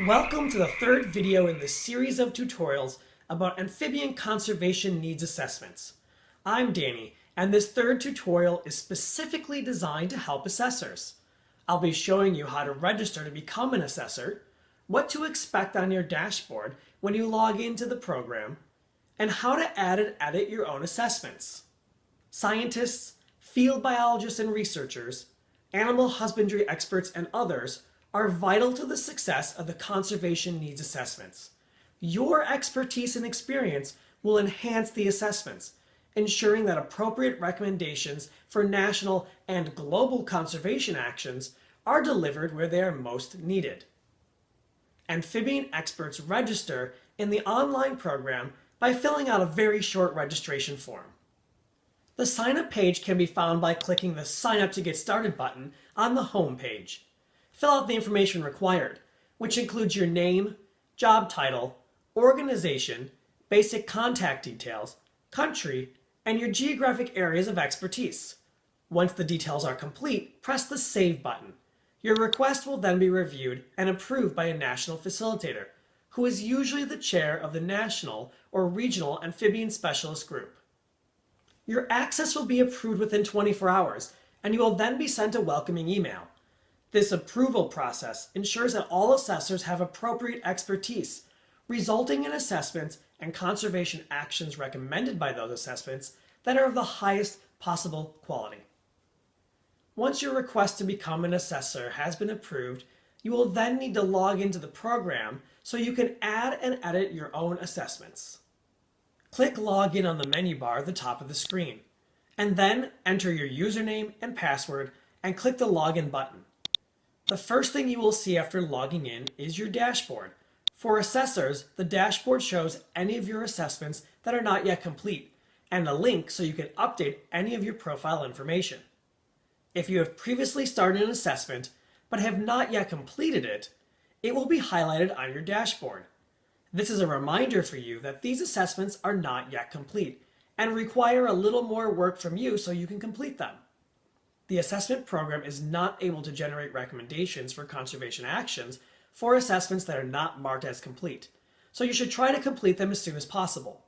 Welcome to the third video in this series of tutorials about amphibian conservation needs assessments. I'm Danny, and this third tutorial is specifically designed to help assessors. I'll be showing you how to register to become an assessor, what to expect on your dashboard when you log into the program, and how to add and edit your own assessments. Scientists, field biologists and researchers, animal husbandry experts, and others are vital to the success of the conservation needs assessments. Your expertise and experience will enhance the assessments, ensuring that appropriate recommendations for national and global conservation actions are delivered where they are most needed. Amphibian experts register in the online program by filling out a very short registration form. The sign-up page can be found by clicking the Sign Up to Get Started button on the home page. Fill out the information required, which includes your name, job title, organization, basic contact details, country, and your geographic areas of expertise. Once the details are complete, press the Save button. Your request will then be reviewed and approved by a national facilitator, who is usually the chair of the national or regional amphibian specialist group. Your access will be approved within 24 hours, and you will then be sent a welcoming email. This approval process ensures that all assessors have appropriate expertise, resulting in assessments and conservation actions recommended by those assessments that are of the highest possible quality. Once your request to become an assessor has been approved, you will then need to log into the program so you can add and edit your own assessments. Click Login on the menu bar at the top of the screen, and then enter your username and password and click the Login button. The first thing you will see after logging in is your dashboard. For assessors, the dashboard shows any of your assessments that are not yet complete, and a link so you can update any of your profile information. If you have previously started an assessment but have not yet completed it, it will be highlighted on your dashboard. This is a reminder for you that these assessments are not yet complete and require a little more work from you so you can complete them. The assessment program is not able to generate recommendations for conservation actions for assessments that are not marked as complete, so you should try to complete them as soon as possible.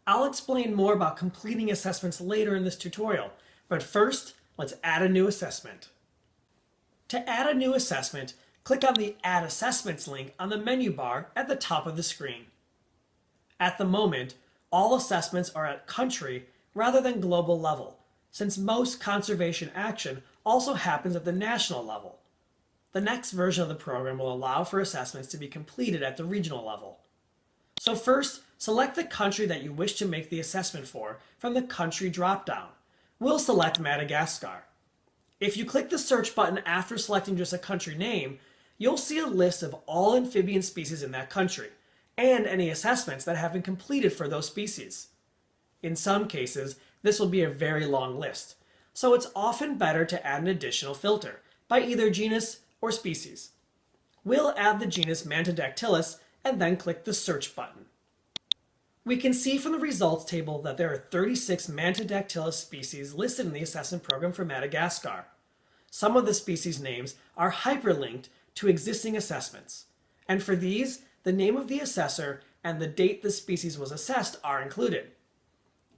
I'll explain more about completing assessments later in this tutorial, but first, let's add a new assessment. To add a new assessment, click on the Add Assessments link on the menu bar at the top of the screen. At the moment, all assessments are at country rather than global level, since most conservation action also happens at the national level. The next version of the program will allow for assessments to be completed at the regional level. So first, select the country that you wish to make the assessment for from the Country drop-down. We'll select Madagascar. If you click the search button after selecting just a country name, you'll see a list of all amphibian species in that country, and any assessments that have been completed for those species. In some cases, this will be a very long list, so it's often better to add an additional filter by either genus or species. We'll add the genus Mantodactylus and then click the search button. We can see from the results table that there are 36 Mantodactylus species listed in the assessment program for Madagascar. Some of the species names are hyperlinked to existing assessments, and for these, the name of the assessor and the date the species was assessed are included.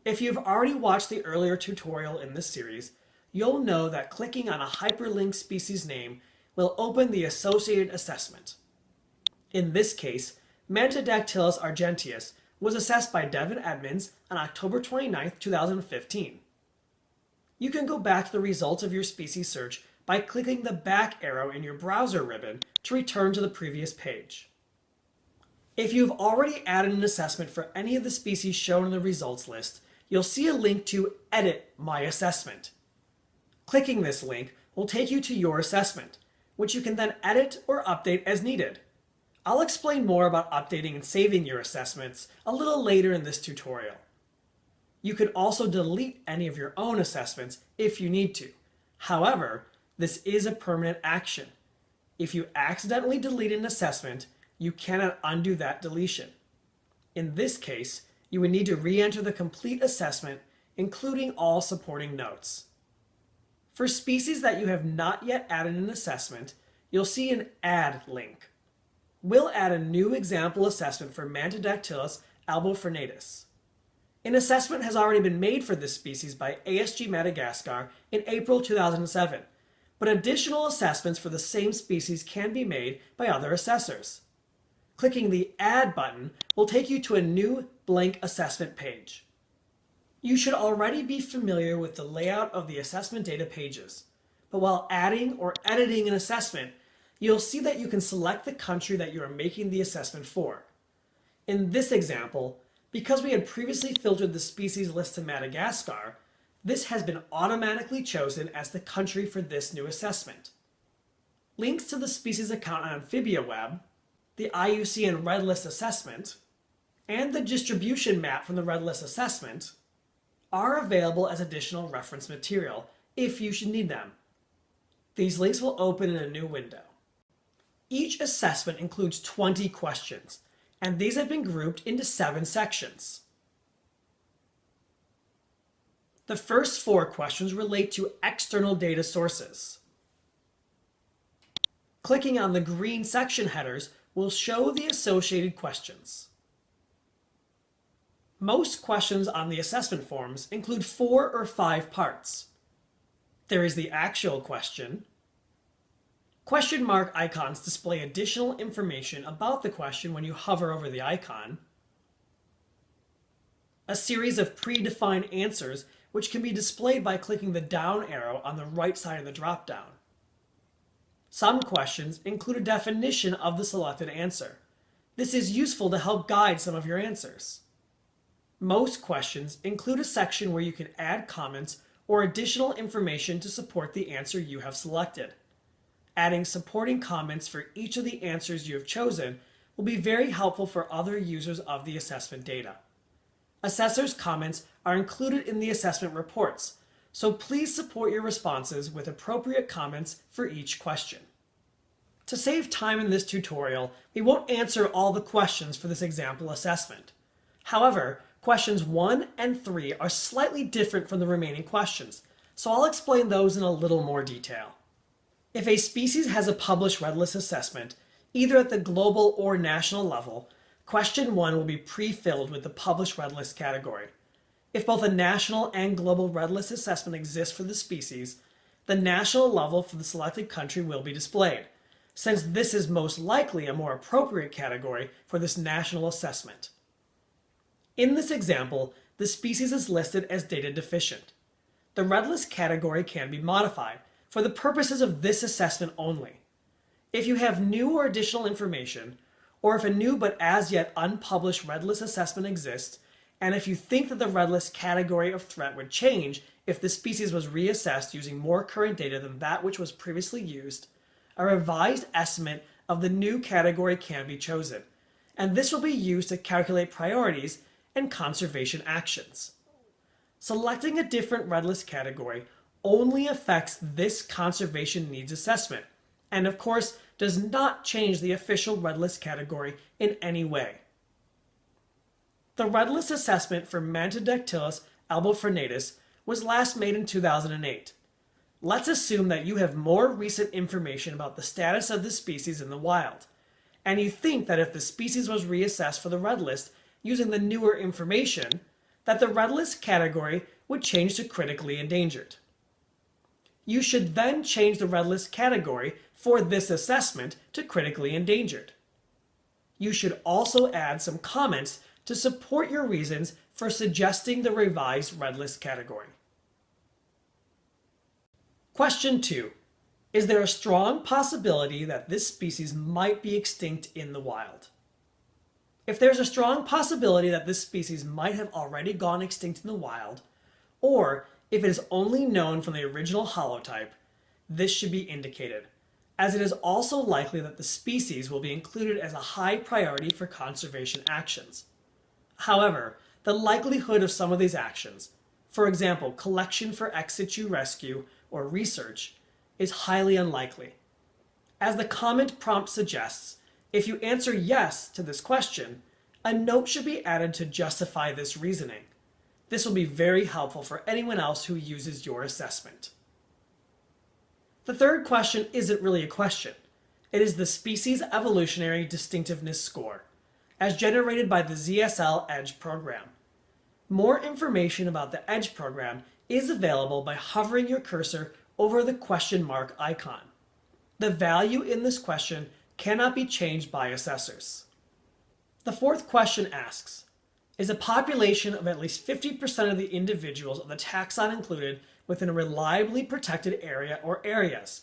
If you've already watched the earlier tutorial in this series, you'll know that clicking on a hyperlinked species name will open the associated assessment. In this case, Mantodactylus argenteus was assessed by Devin Edmonds on October 29, 2015. You can go back to the results of your species search by clicking the back arrow in your browser ribbon to return to the previous page. If you've already added an assessment for any of the species shown in the results list, you'll see a link to Edit My Assessment. Clicking this link will take you to your assessment, which you can then edit or update as needed. I'll explain more about updating and saving your assessments a little later in this tutorial. You can also delete any of your own assessments if you need to. However, this is a permanent action. If you accidentally delete an assessment, you cannot undo that deletion. In this case, you would need to re-enter the complete assessment, including all supporting notes. For species that you have not yet added an assessment, you'll see an Add link. we'll add a new example assessment for Mantodactylus albophrinatus. An assessment has already been made for this species by ASG Madagascar in April 2007, but additional assessments for the same species can be made by other assessors. Clicking the Add button will take you to a new blank assessment page. You should already be familiar with the layout of the assessment data pages, but while adding or editing an assessment, you'll see that you can select the country that you are making the assessment for. In this example, because we had previously filtered the species list to Madagascar, this has been automatically chosen as the country for this new assessment. Links to the species account on AmphibiaWeb, the IUCN Red List assessment, and the distribution map from the Red List assessment are available as additional reference material if you should need them. These links will open in a new window. Each assessment includes 20 questions, and these have been grouped into 7 sections. The first 4 questions relate to external data sources. Clicking on the green section headers will show the associated questions. Most questions on the assessment forms include 4 or 5 parts. There is the actual question. Question mark icons display additional information about the question when you hover over the icon. A series of predefined answers which can be displayed by clicking the down arrow on the right side of the drop-down. Some questions include a definition of the selected answer. This is useful to help guide some of your answers. Most questions include a section where you can add comments or additional information to support the answer you have selected. Adding supporting comments for each of the answers you have chosen will be very helpful for other users of the assessment data. Assessors' comments are included in the assessment reports, so please support your responses with appropriate comments for each question. To save time in this tutorial, we won't answer all the questions for this example assessment. However, questions 1 and 3 are slightly different from the remaining questions, so I'll explain those in a little more detail. If a species has a published Red List assessment, either at the global or national level, question 1 will be pre-filled with the published Red List category. If both a national and global Red List assessment exists for the species, the national level for the selected country will be displayed, since this is most likely a more appropriate category for this national assessment. In this example, the species is listed as data deficient. The Red List category can be modified for the purposes of this assessment only. If you have new or additional information, or if a new but as yet unpublished Red List assessment exists, and if you think that the Red List category of threat would change if the species was reassessed using more current data than that which was previously used, a revised estimate of the new category can be chosen, and this will be used to calculate priorities and conservation actions. Selecting a different Red List category only affects this conservation needs assessment, and of course does not change the official Red List category in any way. The Red List assessment for Mantodactylus albophrinatus was last made in 2008. Let's assume that you have more recent information about the status of the species in the wild, and you think that if the species was reassessed for the Red List using the newer information, that the Red List category would change to critically endangered. You should then change the Red List category for this assessment to critically endangered. You should also add some comments to support your reasons for suggesting the revised Red List category. Question 2. Is there a strong possibility that this species might be extinct in the wild? If there's a strong possibility that this species might have already gone extinct in the wild, or if it is only known from the original holotype, this should be indicated, as it is also likely that the species will be included as a high priority for conservation actions. However, the likelihood of some of these actions, for example, collection for ex situ rescue or research, is highly unlikely. As the comment prompt suggests, if you answer yes to this question, a note should be added to justify this reasoning. This will be very helpful for anyone else who uses your assessment. The third question isn't really a question. It is the Species Evolutionary Distinctiveness Score, as generated by the ZSL EDGE program. More information about the EDGE program is available by hovering your cursor over the question mark icon. The value in this question cannot be changed by assessors. The fourth question asks, is a population of at least 50% of the individuals of the taxon included within a reliably protected area or areas?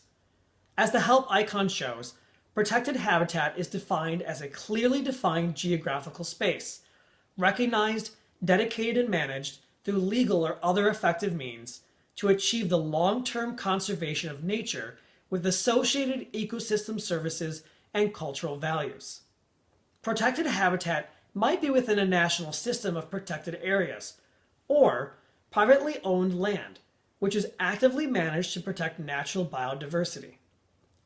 As the help icon shows, protected habitat is defined as a clearly defined geographical space, recognized, dedicated, and managed through legal or other effective means to achieve the long-term conservation of nature with associated ecosystem services and cultural values. Protected habitat might be within a national system of protected areas, or privately owned land, which is actively managed to protect natural biodiversity.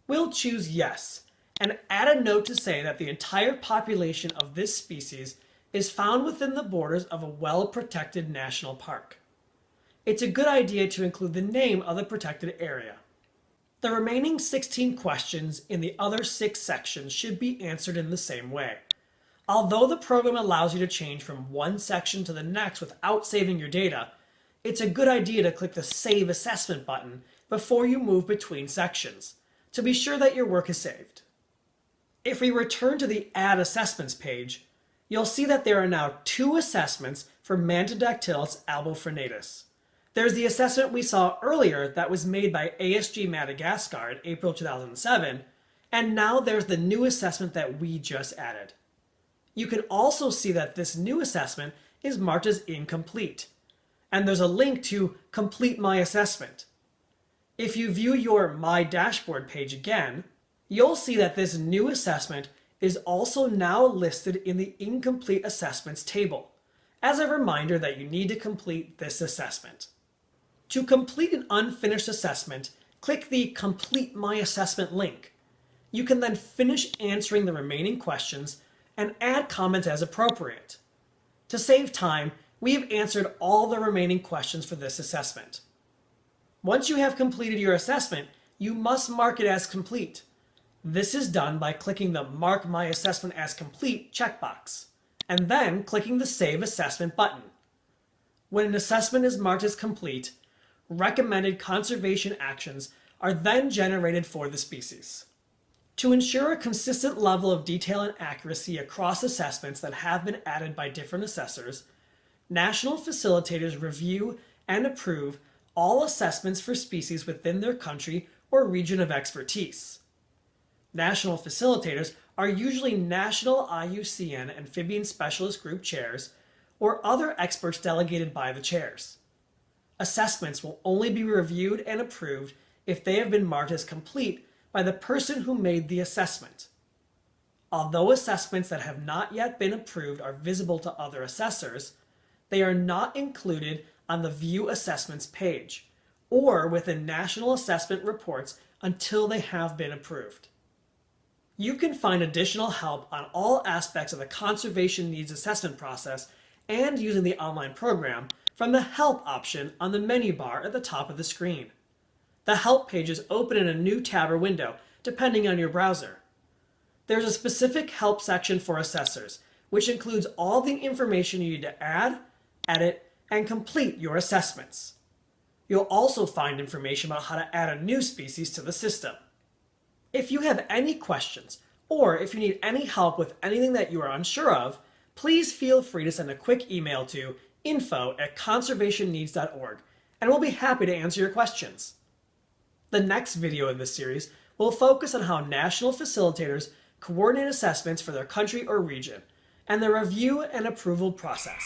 We'll choose yes, and add a note to say that the entire population of this species is found within the borders of a well-protected national park. It's a good idea to include the name of the protected area. The remaining 16 questions in the other 6 sections should be answered in the same way. Although the program allows you to change from one section to the next without saving your data, it's a good idea to click the Save Assessment button before you move between sections, to be sure that your work is saved. If we return to the Add Assessments page, you'll see that there are now 2 assessments for Mantodactylus albophrinatus. There's the assessment we saw earlier that was made by ASG Madagascar in April 2007, and now there's the new assessment that we just added. You can also see that this new assessment is marked as incomplete, and there's a link to Complete My Assessment. If you view your My Dashboard page again, you'll see that this new assessment is also now listed in the Incomplete Assessments table, as a reminder that you need to complete this assessment. To complete an unfinished assessment, click the Complete My Assessment link. You can then finish answering the remaining questions and add comments as appropriate. To save time, we have answered all the remaining questions for this assessment. Once you have completed your assessment, you must mark it as complete. This is done by clicking the Mark My Assessment as Complete checkbox, and then clicking the Save Assessment button. When an assessment is marked as complete, recommended conservation actions are then generated for the species. To ensure a consistent level of detail and accuracy across assessments that have been added by different assessors, national facilitators review and approve all assessments for species within their country or region of expertise. National facilitators are usually national IUCN Amphibian Specialist Group chairs or other experts delegated by the chairs. Assessments will only be reviewed and approved if they have been marked as complete by the person who made the assessment. Although assessments that have not yet been approved are visible to other assessors, they are not included on the View Assessments page or within National Assessment Reports until they have been approved. You can find additional help on all aspects of the Conservation Needs Assessment process and using the online program from the Help option on the menu bar at the top of the screen. The Help pages open in a new tab or window, depending on your browser. There's a specific Help section for assessors, which includes all the information you need to add, edit, and complete your assessments. You'll also find information about how to add a new species to the system. If you have any questions, or if you need any help with anything that you are unsure of, please feel free to send a quick email to info@conservationneeds.org, and we'll be happy to answer your questions. The next video in this series will focus on how national facilitators coordinate assessments for their country or region, and the review and approval process.